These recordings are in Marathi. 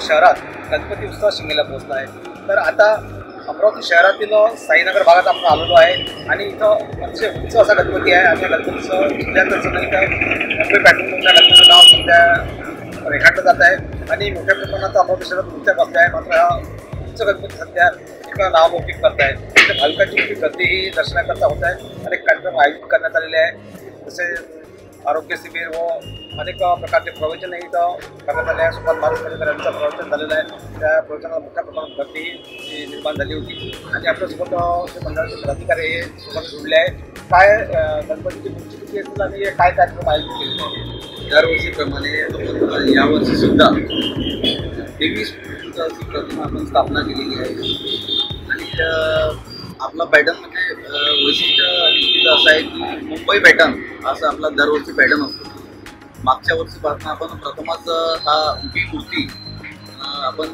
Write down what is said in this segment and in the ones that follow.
शहरात गणपती उत्सव शिमग्याला पोहोचला आहे। तर आता अमरावती शहरातील साईनगर भागात आपण आलेलो आहे आणि इथं अतिशय उंच असा गणपती आहे आणि गणपतीचं जिल्ह्यातच इथं मुंबई पॅटर्नमधल्या गणपतीचं नाव सध्या रेखाटलं जात आहे आणि मोठ्या प्रमाणात अमरावती शहरात मूर्त्या बसल्या आहे। मात्र हा उंच गणपती सध्या इकडं नावलौकिक करत आहे। इथे भाविकांची मोठी गर्दीही दर्शनाकरता होत आहे। अनेक कार्यक्रम आयोजित करण्यात आलेले आहे, जसे आरोग्य शिबिर व अनेक प्रकारचे प्रवचनही इथं करण्यात आले आहे। सुभाष महाराज यांचं प्रवचन झालेलं आहे, त्या प्रवचनाला मोठ्या प्रमाणात गर्दी निर्माण झाली होती आणि आपल्यासोबत मंडळाचे पदाधिकारी हे सोबत जोडले आहे। काय गणपतीची मूर्ती किती असतील आणि काय कार्यक्रम आयोजित केलेले आहे? दरवर्षीप्रमाणे आपण यावर्षी सुद्धा 23 फुटाची प्रतिमा आपण स्थापना केलेली आहे आणि आपला पॅटर्न म्हणजे वैशिष्ट्य असं आहे की मुंबई पॅटर्न असं आपला दरवर्षी पॅटर्न असतो। मागच्या वर्षीपासून आपण प्रथमच हा उभी मूर्ती आपण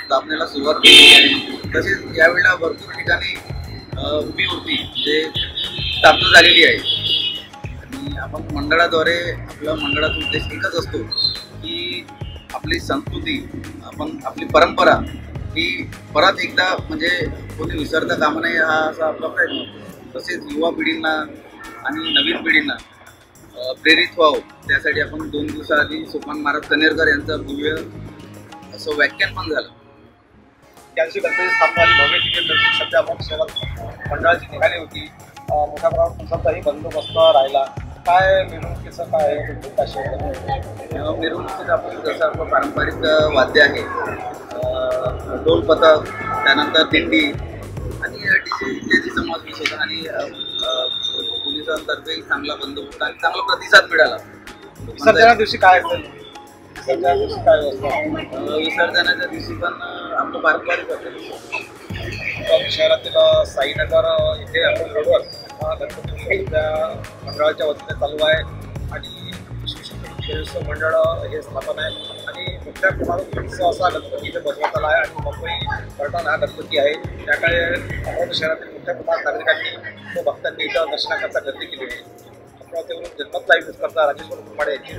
स्थापनेला सुरुवात केली आहे। तसेच यावेळेला भरपूर ठिकाणी उभी मूर्ती म्हणजे स्थापना झालेली आहे आणि आपण मंडळाद्वारे आपल्या मंडळाचा उद्देश एकच असतो की आपली संस्कृती आपली परंपरा ही परत एकदा म्हणजे कोणी विसरता कामा नये हा असा आपला प्रयत्न असतो। तसेच युवा पिढींना आणि नवीन पिढींना प्रेरित व्हावं त्यासाठी आपण 2 दिवसाआधी सोपान महाराज कनेरकर यांचं भव्य असं व्याख्यान पण झालं। त्यादिवशी गणपती स्थापना झाली, भव्य तिकीट सध्या आपण शहरात मंडळाची निघाली होती। मोठ्या प्रमाणात तुमचाही बंदोबस्त राहिला, काय मिरवणुकीचं काय मिरवणुकीत आपण जसं आपलं पारंपरिक वाद्य आहे, ढोल पथक, त्यानंतर दिंडी आणि डीजे इत्यादी समावेश होता आणि पोलिसांतर्फे चांगला बंदोबस्त आणि चांगला प्रतिसाद मिळाला। विसर्जनाच्या दिवशी काय असेल? विसर्जनाच्या दिवशी काय व्यवस्था? विसर्जनाच्या दिवशी पण आपलं पारंपरिक असेल। शहरातील साईनगर इथे आपण रोडवर गणपती मंडळाच्या वतीने चालू आहे आणि शिवशक्ती मंडळ हे स्थापन आहे आणि मोठ्या प्रमाणात उत्सव असा गणपती इथे बसवण्यात आला आहे आणि मुंबई पॅटर्न हा गणपती आहे। त्याकडे अमरावती शहरातील मोठ्या प्रमाणात नागरिकांनी व भक्तांनी इथं दर्शनाकरता गर्दी केली आहे। अमरावतीवरून जन्मत लाईव्ह करता राजेश्वर कुंभाडे यांची